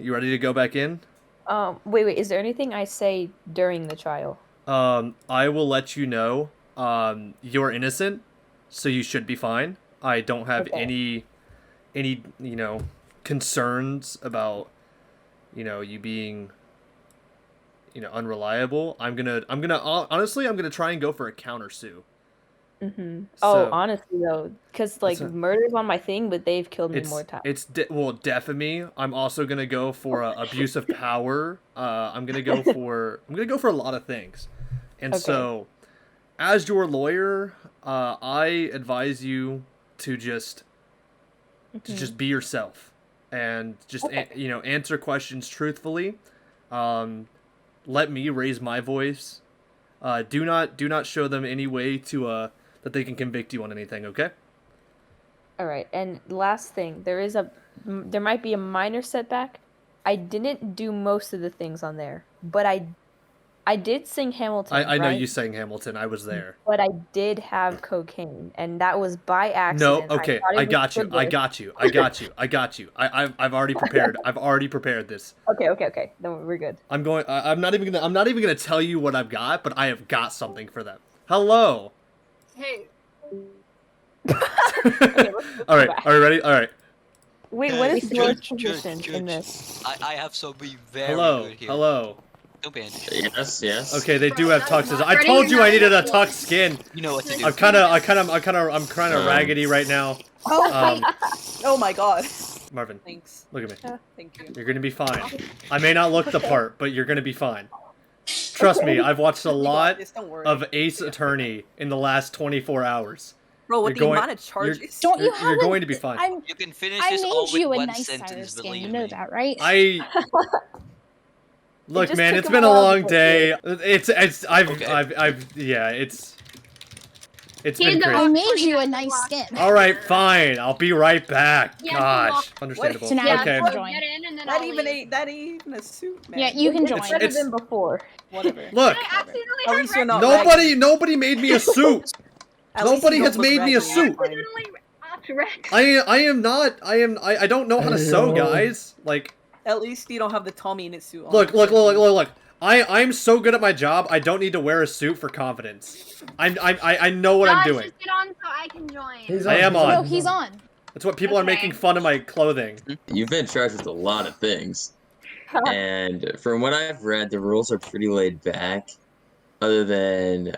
You ready to go back in? Wait. Is there anything I say during the trial? I will let you know. You're innocent, so you should be fine. I don't have Okay. any concerns about you being unreliable. Honestly, I'm gonna try and go for a counter sue. Mm-hmm. Oh, So honestly though, because that's like murder's on my thing, but they've killed me more times. well, defamy. I'm also gonna go for abuse of power. I'm gonna go for a lot of things, and Okay. so as your lawyer, I advise you to Mm-hmm. be yourself and Okay. answer questions truthfully. Um, Let me raise my voice. Do not show them any way to that they can convict you on anything. Okay. All right. And last thing, there might be a minor setback. I didn't do most of the things on there, but I did sing Hamilton, I know right? you sang Hamilton. I was there. But I did have cocaine, and that was by No, accident. I okay, thought I it was got you. I sugar. got you. I got you. I got you. I've already prepared. I've already prepared this. Okay. Then we're good. I'm not even gonna tell you what I've got, but I have got something for them. Hello. Hey, Okay, let's All go right. back. Are you ready? All right. Wait, what Hey, is your Judge, position in Judge. this? I have something very Hello. good here. Hello. No bandage. Yes. Okay, they do bro, have that is tuxes. not I ready. told You're you I not needed a gonna tux feel skin. You know what to do. I'm kind of Um, raggedy right now. Oh, Um, oh my god. Marvin, Thanks. look at me. Thank you. You're gonna be fine. I may not look the Okay. part, but you're gonna be fine. Trust me, I've watched a You got lot this, don't worry. of Ace Attorney in the last 24 hours. Bro, with You're the going- amount of charges. Don't you You're, have you're a- going to be fine. You can finish I this all made with you a one nice sentence, Cyrus skin. believe You know me. that, right? Look, just man, took it's him been a a while to long get day. It's Okay. it's He been had to crazy. I walk made 20 you a minutes nice block. skin. All right, fine. I'll be right back. Yeah, Gosh, understandable. So now Yeah, you Okay. can so join. get in and then That I'll even leave. ain't that ain't even a suit, man. Yeah, you can It's join. better It's- than before. Whatever. Look, I accidentally At had least you're red not skin. nobody made me a suit. At least Nobody you has don't look made me a raggedy, suit. it's fine. Accidentally red. I am not. I don't know how to sew, guys. Like, At least you don't have the Tommy in its suit on. look. I'm so good at my job. I don't need to wear a suit for confidence. I know what I'm Guys, doing. just get on so I can join. I am No, on. he's on. That's what people are Okay. making fun of my clothing. You've been charged with a lot of things, and from what I've read, the rules are pretty laid back. Other than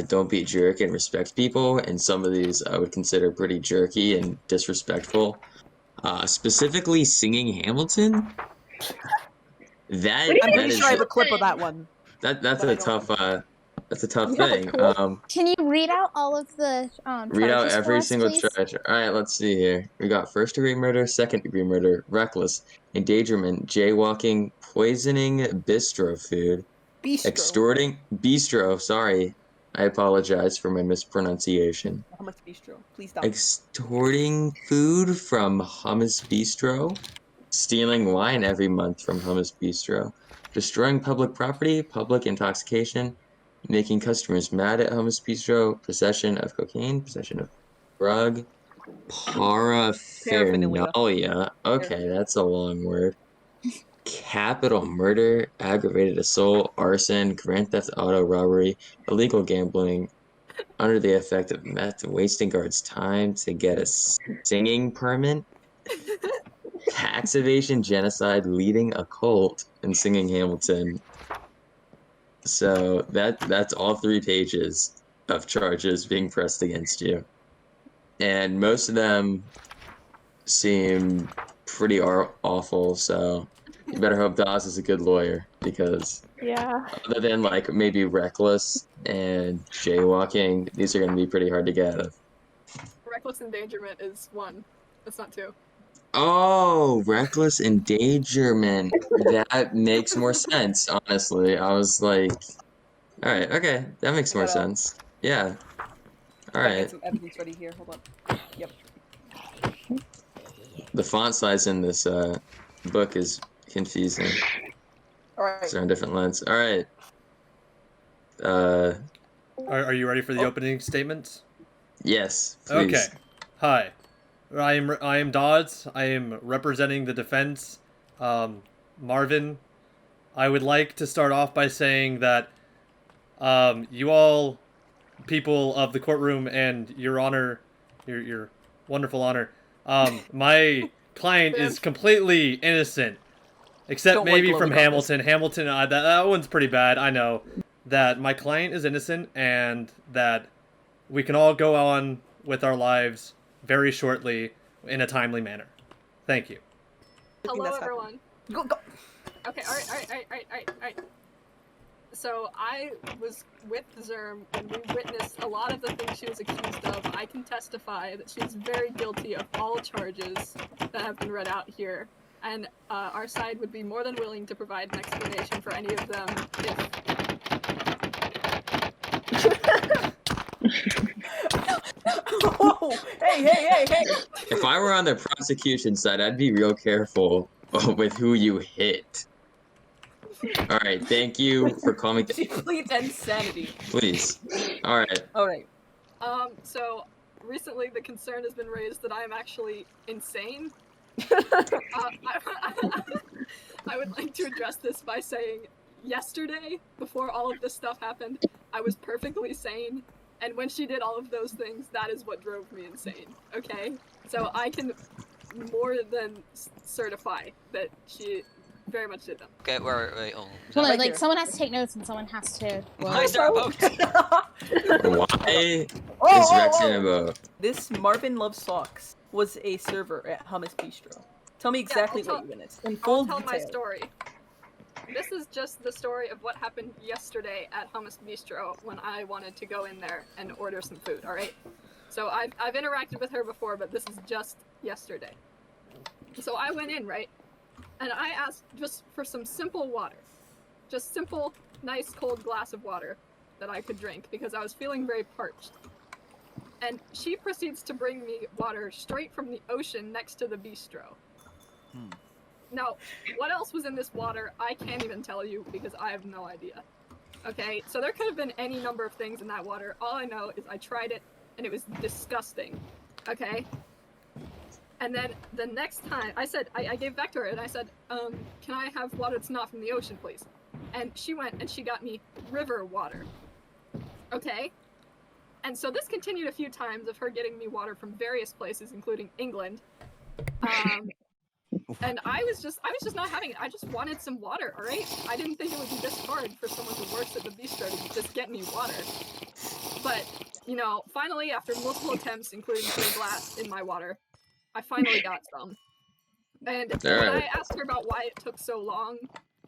don't be a jerk and respect people, and some of these I would consider pretty jerky and disrespectful. Specifically, singing Hamilton. That What do I'm you that pretty is sure I have a clip of that one. that's but a I don't tough that's a tough You have a thing. clip? Can you read out all of the Read out charges for every us, single please? charge. All right, let's see here. We got first degree murder, second degree murder, reckless, endangerment, jaywalking, poisoning bistro food, Bistro. extorting bistro. Sorry, I apologize for my mispronunciation. How much bistro? Please stop. Extorting food from Hummus Bistro, stealing wine every month from Hummus Bistro, destroying public property, public intoxication, making customers mad at Hummus Bistro, possession of cocaine, possession of drug, paraphernalia. Okay, that's a long word. Capital murder, aggravated assault, arson, grand theft auto robbery, illegal gambling, under the effect of meth, wasting guards' time to get a singing permit, tax evasion, genocide, leading a cult, and singing Hamilton. So that's all 3 pages of charges being pressed against you, and most of them seem pretty awful. So you better hope Dawes is a good lawyer, because Yeah. other than like maybe reckless and jaywalking, these are going to be pretty hard to get out of. Reckless endangerment is 1. That's not 2. Oh, reckless endangerment. That makes more sense, honestly. I was like, all right, okay, that makes more sense. Yeah. All Gotta get right. some evidence ready here. Hold on. Yep. The font size in this book is confusing. All right. They're on different lens. All right. Are you ready for the opening statements? Yes, Okay. please. Hi. I am Dodds. I am representing the defense. Marvin, I would like to start off by saying that you all, people of the courtroom and your honor, your wonderful honor, my client is completely innocent, except Don't maybe like from glowing comments. Hamilton, that one's pretty bad, I know. That my client is innocent and that we can all go on with our lives very shortly in a timely manner. Thank you. Good thing Hello, that's everyone. Go, go. Okay, alright. So I was with Zerm and we witnessed a lot of the things she was accused of. I can testify that she's very guilty of all charges that have been read out here. And our side would be more than willing to provide an explanation for any of them if... Whoa! Hey! If I were on the prosecution side, I'd be real careful with who you hit. Alright, thank you for calming She pleads insanity. Please. Alright. Alright. So recently the concern has been raised that I am actually insane. I would like to address this by saying yesterday, before all of this stuff happened, I was perfectly sane, and when she did all of those things, that is what drove me insane, okay? So I can more than certify that she very much did them. Okay, wait, oh. Hold on, Right like here. someone has to take notes and someone has to. Why is there a vote? Why is Oh, Rex in a vote? This Marvin Loves Socks was a server at Hummus Bistro. Tell me exactly I'll what you witnessed. In I'll full tell detail. my story. This is just the story of what happened yesterday at Hummus Bistro when I wanted to go in there and order some food, alright? So I've interacted with her before, but this is just yesterday. So I went in, right? And I asked just for some simple water. Just simple, nice cold glass of water that I could drink because I was feeling very parched. And she proceeds to bring me water straight from the ocean next to the bistro. Now, what else was in this water, I can't even tell you because I have no idea. Okay, so there could have been any number of things in that water. All I know is I tried it and it was disgusting. Okay? And then the next time, I gave back to her and I said, can I have water that's not from the ocean, please? And she went and she got me river water. Okay? And so this continued a few times of her getting me water from various places, including England. And I was just not having it. I just wanted some water, alright? I didn't think it would be this hard for someone who works at the bistro to just get me water. But, you know, finally, after multiple attempts, including putting glass in my water, I finally got some. And when I asked her about why it took so long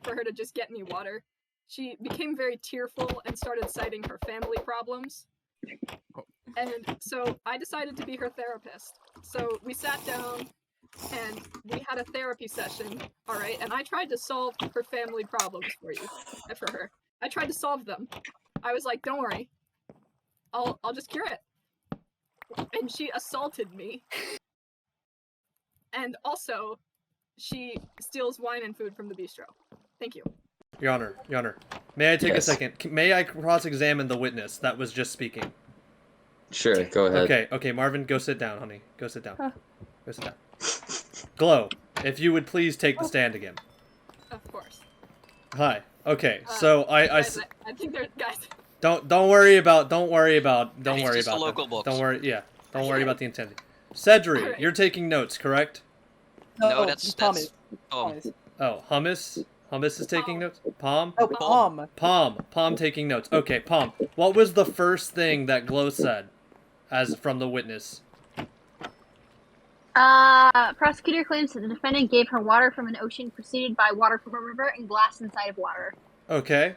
for her to just get me water, she became very tearful and started citing her family problems. And so I decided to be her therapist. So we sat down and we had a therapy session, alright? And I tried to solve her family problems for her. I tried to solve them. I was like, don't worry. I'll just cure it. And she assaulted me. And also, she steals wine and food from the bistro. Thank you. Your Honor, may I take Yes. a second? May I cross-examine the witness that was just speaking? Sure, go ahead. Okay, Marvin, go sit down, honey. Go sit down. Go sit down. Glow, if you would please take the stand again. Of course. Hi. Okay, so I think there's guys. don't worry about It's just a them. local books. Don't worry about the intensity. Cedric, Alright. you're taking notes, correct? No, that's Thomas. Thomas. Oh, Hummus is taking notes. Palm. Oh, Palm taking notes. Okay, Palm. What was the first thing that Glow said, as from the witness? Prosecutor claims that the defendant gave her water from an ocean preceded by water from a river and glass inside of water. Okay.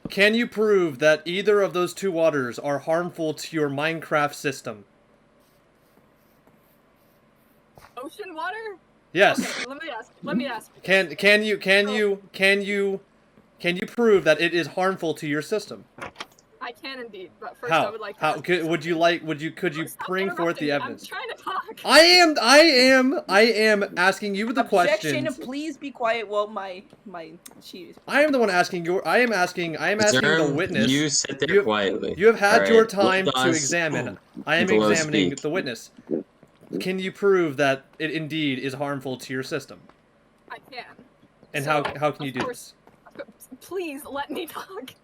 Can you prove that either of those two waters are harmful to your Minecraft system? Ocean water? Yes. Okay, let me ask. Can you prove that it is harmful to your system? I can indeed, but first I would like to ask could you Stop bring forth the interrupting me, evidence? I'm trying to talk. I am asking you the Objection, questions. please be quiet while she I am the one asking I am asking the Zerm, witness. you sit there quietly. You have had Alright, your time let to us examine. I am Glow examining speak. the witness. Can you prove that it indeed is harmful to your system? I can. And So, how can you of do course- this? Please let me talk.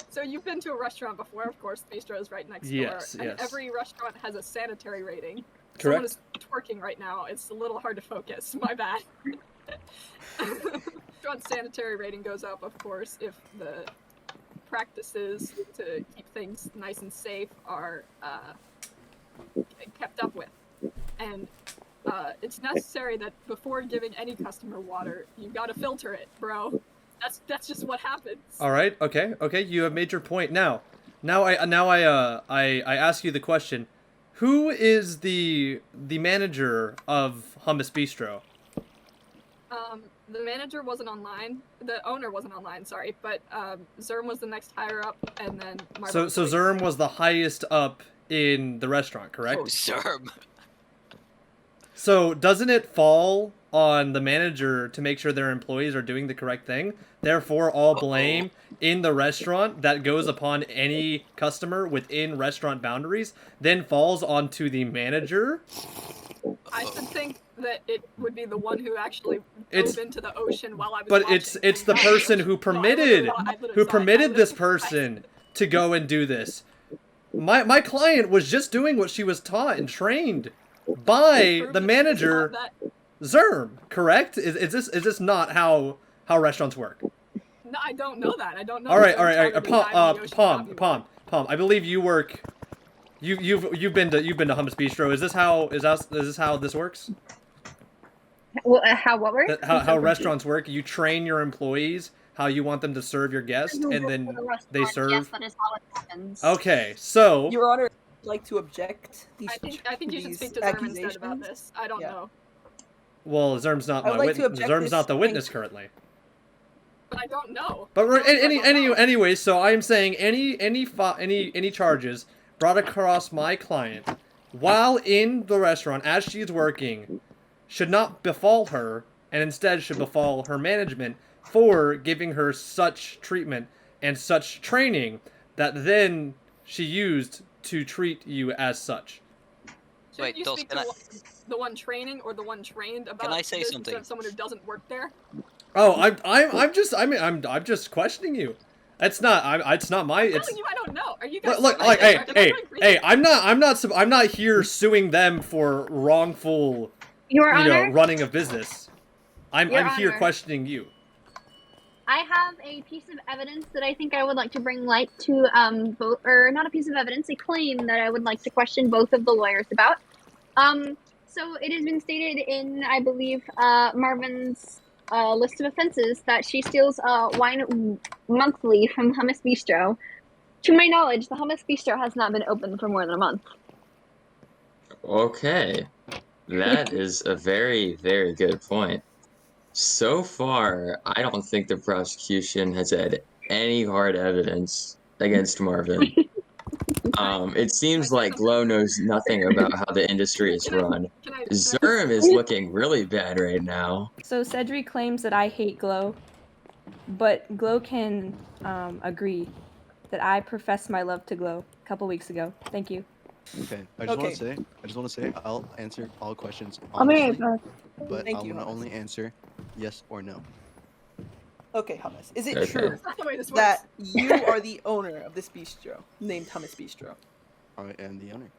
So you've been to a restaurant before, of course. Bistro is right next Yes, door, and yes. every restaurant has a sanitary rating. Correct. Someone is twerking right now. It's a little hard to focus. My bad. Restaurant sanitary rating goes up, of course, if the practices to keep things nice and safe are kept up with. And it's necessary that before giving any customer water, you gotta filter it, bro. That's just what happens. All right. Okay. Okay. You have made your point. Now I ask you the question: who is the manager of Hummus Bistro? The manager wasn't online. The owner wasn't online. Sorry, but Zerm was the next higher up, and then Marvin. So Zerm was the highest up in the restaurant, correct? Oh, Zerm. So doesn't it fall on the manager to make sure their employees are doing the correct thing? Therefore, all blame in the restaurant that goes upon any customer within restaurant boundaries then falls onto the manager. I should think that it would be the one who actually It's- dove into the ocean while I was But watching. it's the person who permitted this I person to go and do this. My client was just doing what she was taught and trained by the manager Zerm, correct? Is this not how restaurants work? No, I don't know that. I don't know. All right, Zerm all right, told me to dive in the ocean Palm, without me Palm, Palm. I believe you work. You've been to Hummus Bistro. Is this how this works? Well, how what works? How restaurants work? You train your employees how you want them to serve your guest, and then they serve. Yes, that is how it happens. Okay, so Your Honor, I'd like to object. These, I think you should these speak to Zerm instead about accusations. this. I don't Yeah. know. well, Zerm's not I would my like to witness. object Zerm's this not the thing- witness currently. But I don't know. But we're, I don't know. anyway, so I'm saying any charges brought across my client while in the restaurant as she's working should not befall her, and instead should befall her management for giving her such treatment and such training that then she used to treat you as such. Shouldn't Wait, you Dulce, speak can to the one training or the one trained about Can I say this something? instead of someone who doesn't work there? Oh, I'm just questioning you. It's not it's not my I'm it's telling you, I don't know. Are you guys? look, are like, you- hey, am I hey, doing research? hey, I'm not here suing them for wrongful, Your you know, Honor, running a business. I'm Your here Honor. questioning you. I have a piece of evidence that I think I would like to bring light to both, or not a piece of evidence, a claim that I would like to question both of the lawyers about. So it has been stated in, I believe, Marvin's list of offenses that she steals wine monthly from Hummus Bistro. To my knowledge, the Hummus Bistro has not been open for more than a month. Okay, that is a very, very good point. So far, I don't think the prosecution has had any hard evidence against Marvin. It seems like Glow knows nothing about how the industry is run. Can I? Zerm is looking really bad right now. So Cedric claims that I hate Glow, but Glow can agree that I professed my love to Glow a couple weeks ago. Thank you. Okay, I just Okay. want to say, I'll answer all questions I'll be honestly, right but Thank I you, want to Hummus. only answer yes or no. Okay, Hummus. Is it Okay. true That's not the way this works. that you are the owner of this bistro named Hummus Bistro? I am the owner.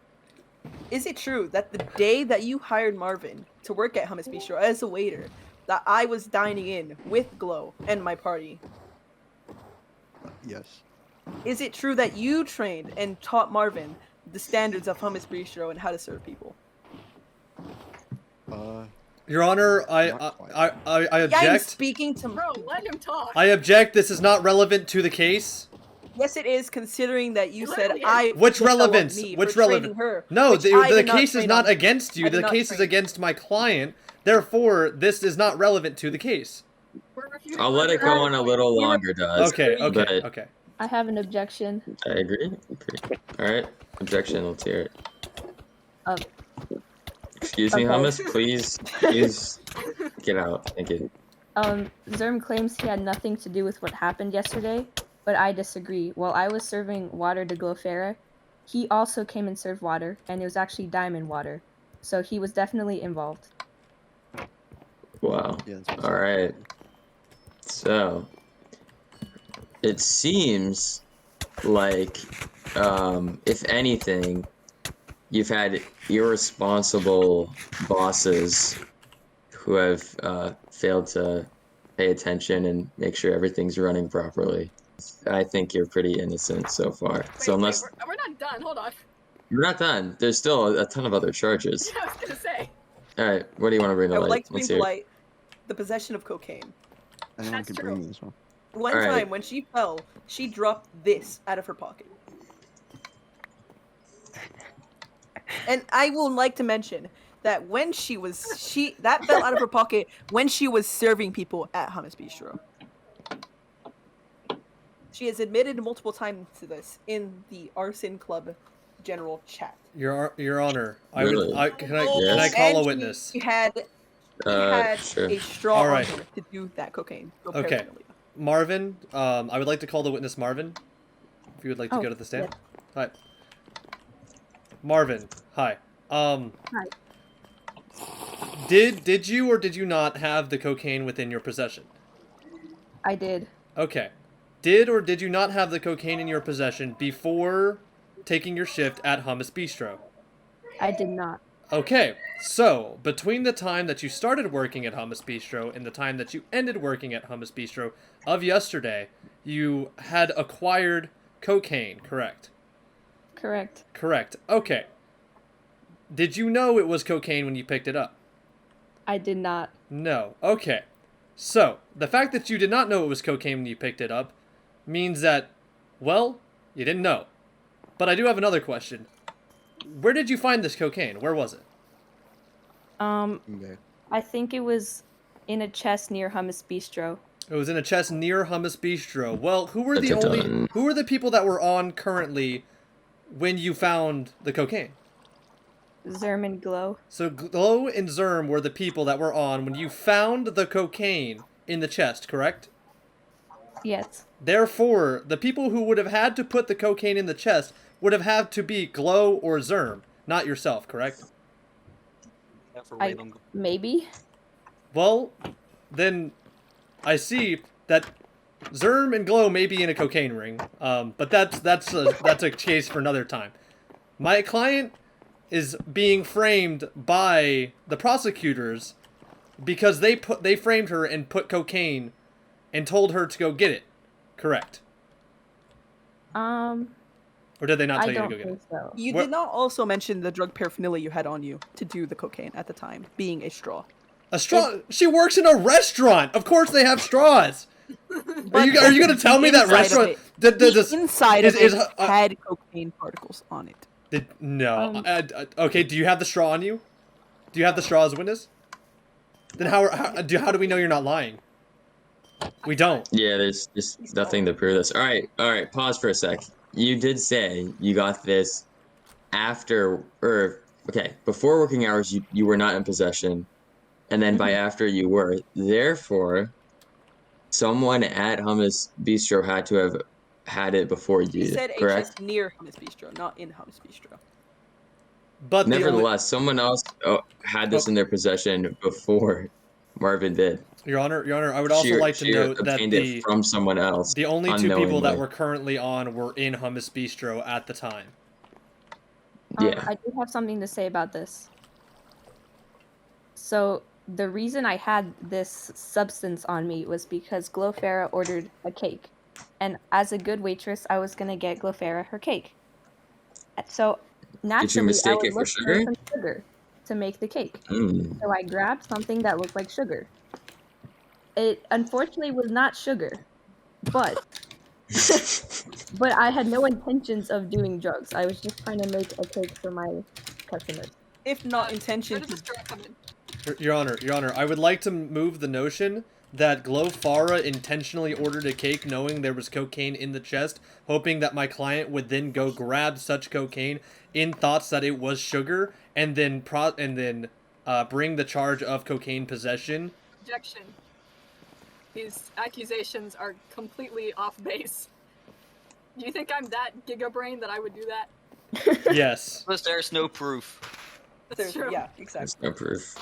Is it true that the day that you hired Marvin to work at Hummus Bistro as a waiter, that I was dining in with Glow and my party? Yes. Is it true that you trained and taught Marvin the standards of Hummus Bistro and how to serve people? Your Honor, I Not quite. I Yeah, I'm object. speaking to. Bro, let him talk. I object. This is not relevant to the case. Yes, it is, considering that you said Literally is. I. Which followed relevance? me Which for training relevant? Her, No, which the I did case is train not on. against you. I did The not case is train. against my client. Therefore, this is not relevant to the case. We're refuting I'll let it go on a little longer, Daz. Okay, okay, But okay. I have an objection. I agree. Alright, objection, let's hear it. Um, Excuse me, okay. Hummus, please get out. Thank you. Zerm claims he had nothing to do with what happened yesterday, but I disagree. While I was serving water to Glowfera, he also came and served water, and it was actually diamond water. So he was definitely involved. Wow. Yeah, that's what I said. Alright. So, it seems like, if anything, you've had irresponsible bosses who have failed to pay attention and make sure everything's running properly. I think you're pretty innocent so far. So unless we're not done. Hold on. you're not done, there's still a ton of other charges. Yeah, I was gonna say. All right, what do you want to bring to I would light? like to Let's bring hear to it. light the possession of cocaine. Anyone That's can true. bring me as well. One All right. time when she fell, she dropped this out of her pocket. And I would like to mention that when that fell out of her pocket when she was serving people at Hummus Bistro. She has admitted multiple times to this in the Arson Club general chat. Your Honor, Really? can I Yes. call a And witness? She had Sure. a straw All on right. her to do that cocaine. for Okay. paraphernalia. Marvin, I would like to call the witness Marvin. If you would like to Oh, go to the stand. yes. Hi. Marvin, hi. Hi. Did you or did you not have the cocaine within your possession? I did. Okay. Did or did you not have the cocaine in your possession before taking your shift at Hummus Bistro? I did not. Okay, so between the time that you started working at Hummus Bistro and the time that you ended working at Hummus Bistro of yesterday, you had acquired cocaine, correct? Correct. Correct. Okay. Did you know it was cocaine when you picked it up? I did not. No. Okay. So, the fact that you did not know it was cocaine when you picked it up means that, well, you didn't know. But I do have another question. Where did you find this cocaine? Where was it? Okay. I think it was in a chest near Hummus Bistro. It was in a chest near Hummus Bistro. Well, who were the Dun-dun-dun. who were the people that were on currently when you found the cocaine? Zerm and Glow. So Glow and Zerm were the people that were on when you found the cocaine in the chest, correct? Yes. Therefore, the people who would have had to put the cocaine in the chest would have had to be Glow or Zerm, not yourself, correct? Maybe. Well, then I see that Zerm and Glow may be in a cocaine ring, but that's a case for another time. My client is being framed by the prosecutors because they framed her and put cocaine and told her to go get it. Correct. Or did they not I tell you to don't go get think it? so. You What- did not also mention the drug paraphernalia you had on you to do the cocaine at the time, being a straw. A straw? She works in a restaurant. Of course they have straws. Are you going to tell me that Inside of restaurant? it- Does The inside is- of is, it had cocaine particles on it. No. Okay. Do you have the straw on you? Do you have the straw as a witness? Then how do we know you're not lying? We don't. Yeah, there's just nothing to prove this. All right, pause for a sec. You did say you got this after, or, okay, before working hours, you were not in possession, and then by after you were. Therefore, someone at Hummus Bistro had to have had it before you, You said correct? HS near Hummus Bistro, not in Hummus Bistro. But the only- Nevertheless, someone else had this in their possession before Marvin did. Your Honor, I would also She- like to she note that obtained it from someone else. the only two people that unknowingly. were currently on were in Hummus Bistro at the time. Yeah. I do have something to say about this. So, the reason I had this substance on me was because Glowfera ordered a cake. And as a good waitress, I was going to get Glowfera her cake. So, naturally, I mistake would it for look sugar? some sugar to make the cake. Mm. So I grabbed something that looked like sugar. It unfortunately was not sugar, but I had no intentions of doing drugs. I was just trying to make a cake for my customers. If not Where intention did the to straw come in? Your Honor, I would like to move the notion that Glowfara intentionally ordered a cake knowing there was cocaine in the chest, hoping that my client would then go grab such cocaine in thoughts that it was sugar, and then bring the charge of cocaine possession. Objection. These accusations are completely off base. Do you think I'm that gigabrain that I would do that? Yes. Plus, there's no proof. That's true. Yeah, exactly. There's no proof.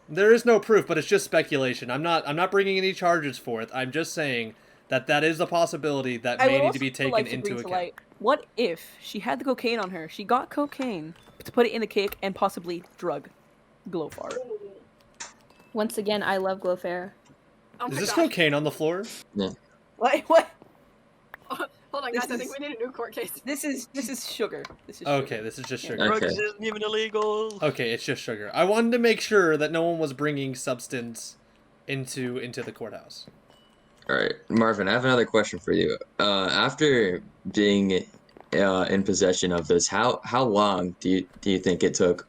There is no proof, but it's just speculation. I'm not bringing any charges for it. I'm just saying that that is a possibility that I may would need to be also taken like to into bring to account. light, what if she had the cocaine on her? She got cocaine to put it in the cake and possibly drug Glowfar. Once again, I love Glowfera. Oh Is my this gosh. cocaine on the floor? What? Hold on, This guys. I think is- we need a new court case. This is sugar. This is Okay, sugar. this is just Yeah. sugar. Okay. Drugs isn't even illegal. Okay, it's just sugar. I wanted to make sure that no one was bringing substance into the courthouse. All right, Marvin, I have another question for you. After being in possession of this, how long do you think it took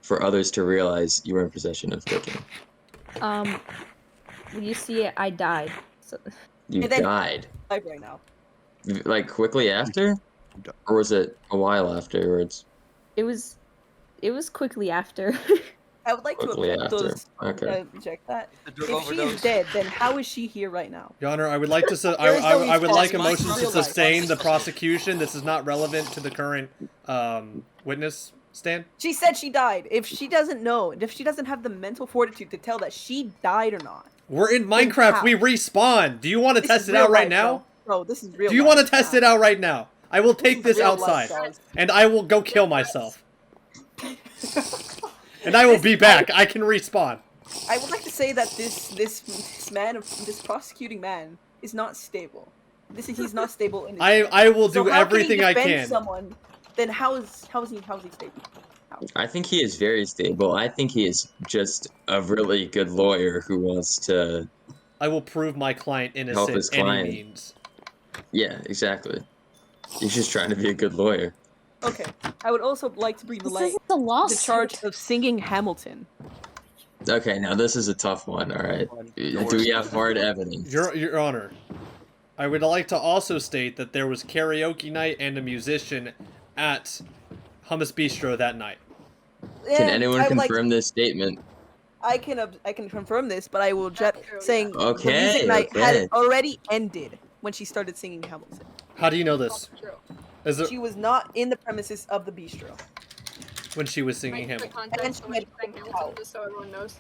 for others to realize you were in possession of cocaine? You see, I died. So You And then- died, Live right now. like quickly after, or was it a while afterwards? it was quickly after. I would like to Quickly object after. those. Okay. Object that. The drug If she is overdose. dead, then how is she here right now? Your Honor, I would like to There is no I would like a response. motion to Real life. sustain the prosecution. This is not relevant to the current witness stand. She said she died. If she doesn't know, if she doesn't have the mental fortitude to tell that she died or not. We're in Then Minecraft. how? We respawn. Do you want to This test is it real out right life, now? Bro, this is real Do you life. want to test it out right now? I will take is this real life, outside, guys. and I will go kill myself. And I will be back. I can respawn. I would like to say that this prosecuting man is not stable. He's not stable in his I will So do how everything can he I defend can. Someone, then how is he stable? I think he is very stable. I think he is just a really good lawyer who wants to. I will prove my client Help innocent his any client. means. Yeah, exactly. He's just trying to be a good lawyer. Okay. I would also like to bring to This light isn't the lawsuit. the charge of singing Hamilton. Okay, now this is a tough one. All right. Do we have hard evidence? Your Honor, I would like to also state that there was karaoke night and a musician at Hummus Bistro that night. Can And anyone I would like- confirm this statement? I can confirm this, but I will That's true, saying the Okay, music night okay. had already ended when she started singing Hamilton. How do you know this? Also true. Is it She was not in the premises of the bistro. when she was singing Right, for Hamilton? context, And so she much had- Hamilton, just so everyone knows.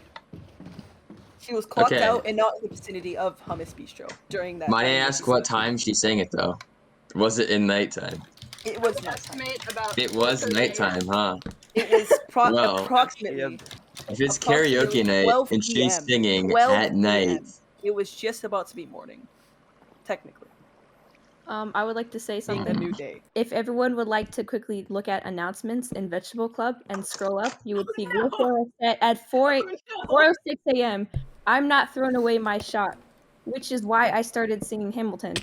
She was clocked Okay. out and not in the vicinity of Hummus Bistro during that. Might I time. ask what time she sang it though? Was it in nighttime? It was An nighttime. estimate about It was 4:30 nighttime, huh? It was Well, approximately. If it's Approximately karaoke night 12 and she's PM. singing 12 at night, PM. It was just about to be morning, technically. I would like to say Being a something. new day. If everyone would like to quickly look at announcements in Vegetable Club and scroll up, you would see Glowfera at 4:06 a.m. I'm not throwing away my shot, which is why I started singing Hamilton.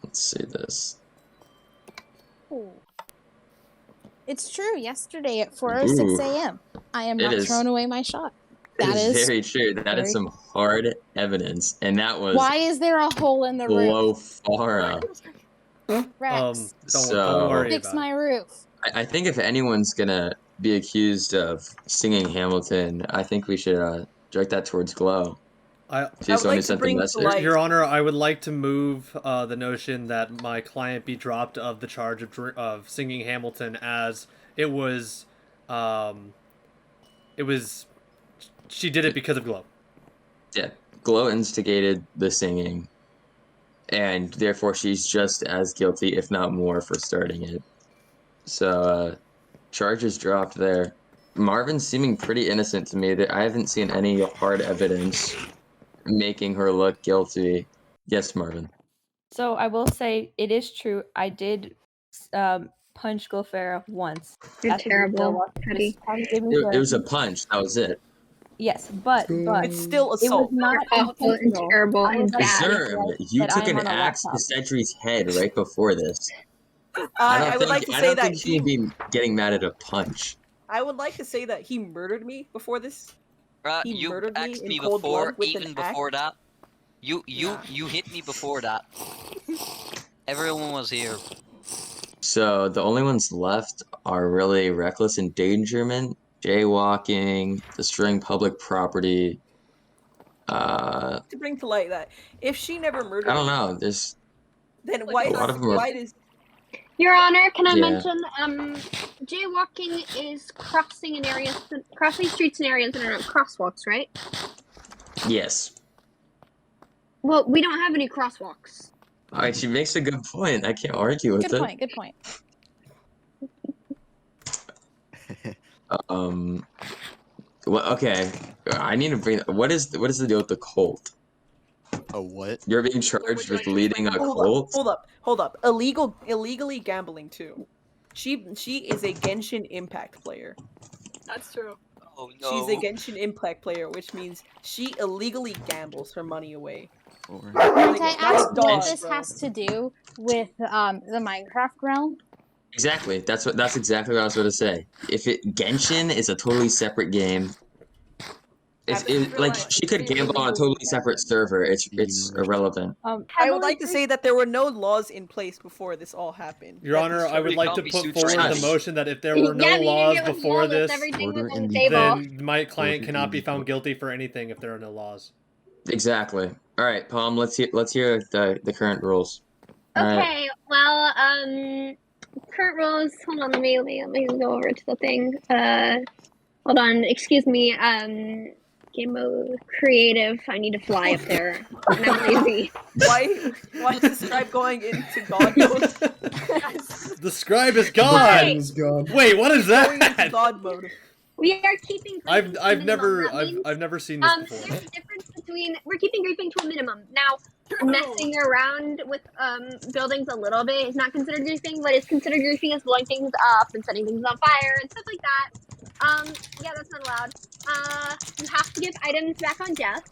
let's see this. Ooh. It's true. Yesterday at 4:06 Ooh. a.m., I am It not is- throwing away my shot. It That is is. very true. That is very- some hard evidence, and that was Why is there a hole in the roof? Glowfara. Rex, So- Don't worry fix about my roof. I think if anyone's gonna be accused of singing Hamilton, I think we should direct that towards Glow. it. She's I the would one who like to sent the bring to message. light- Your Honor, I would like to move the notion that my client be dropped of the charge of singing Hamilton, as it was she did it because of Glow. Yeah, Glow instigated the singing, and therefore she's just as guilty, if not more, for starting it. So, charges dropped there. Marvin's seeming pretty innocent to me. I haven't seen any hard evidence making her look guilty. Yes, Marvin. So I will say it is true. I did punch Glowfera once. You're After the terrible, jail Teddy. was trying to give me It was a therapy. punch. That was it. Yes, but It's still it was assault. not Awful and intentional. terrible I and was bad. Sir, you that took I am an on a axe to laptop. Cedric's head right before this. I would like to I say don't that think you'd be getting mad at a punch. I would like to say that he murdered me before this. He You murdered me axed in me cold before, blood with even an before axe. that. You hit me before that. Everyone was here. So the only ones left are really reckless endangerment, jaywalking, destroying public property. To bring to light that if she never murdered I don't me, know. There's then Like, why a lot does of them are- why does Your Honor, can I Yeah. mention jaywalking is crossing streets in areas that are not crosswalks, right? Yes. Well, we don't have any crosswalks. Alright, she makes a good point. I can't argue with Good it. point. Good point. Well, okay. I need to bring. What is the deal with the cult? A what? You're being charged with leading a Hold cult. hold up. Illegally gambling too. She is a Genshin Impact player. That's true. Oh She's a Genshin Impact player, which means she illegally gambles her money away. Or... Can I That's ask what dog, this bro. has to do with the Minecraft realm? Exactly. That's exactly what I was going to say. Genshin is a totally separate game. Like she could gamble on a totally separate server. It's irrelevant. I would like to say that there were no laws in place before this all happened. Your Honor, I would like to put forward the motion that if there were no Yeah, but you laws didn't get what's before lawless, this, everything was Order on in the the- table. then my client cannot be found guilty for anything if there are no laws. Exactly. All right, Palm. Let's hear the current rules. All right. Okay, well, current rules. Hold on, let me go over to the thing. Hold on, excuse me. Game mode creative. I need to fly up there. And I'm lazy. Why is the scribe going into God mode? The scribe is gone. Right. Wait, what is Going into that? God mode. We are keeping. griefing to a I've minimum. That means, I've never seen this There's before. a difference between we're keeping griefing to a minimum. Now, messing around with buildings a little bit is not considered griefing. What is considered griefing is blowing things up and setting things on fire and stuff like that. Yeah, that's not allowed. You have to give items back on death.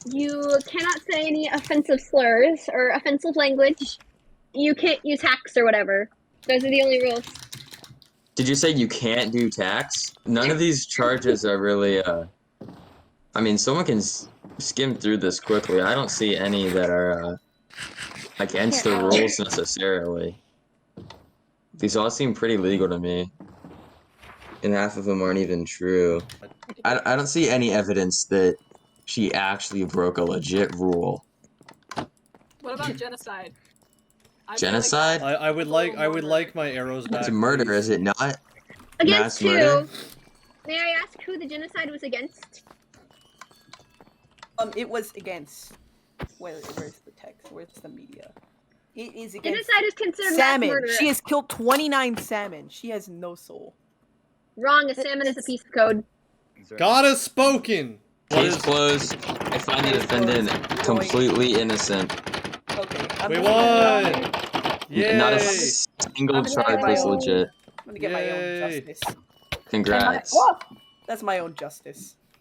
You cannot say any offensive slurs or offensive language. You can't use hacks or whatever. Those are the only rules. Did you say you can't do tax? None of these charges are really. I mean, someone can skim through this quickly. I don't see any that are against the rules necessarily. These all seem pretty legal to me. And half of them aren't even true. I don't see any evidence that she actually broke a legit rule. What about genocide? I feel Genocide? I would like my arrows back. It's murder, please. is it not? Against Mass murder? who? May I ask who the genocide was against? It was against. Where's the text? Where's the media? It is against Genocide is considered mass salmon. murder. She has killed 29 salmon. She has no soul. Wrong. A salmon is a piece of code. God has spoken. What Case is? closed. I find the defendant completely innocent. Okay. We I'm won! Yay! Not a single I'm gonna charge get my was own- legit. I'm gonna get my own Yay. justice. Congrats. That's my own justice.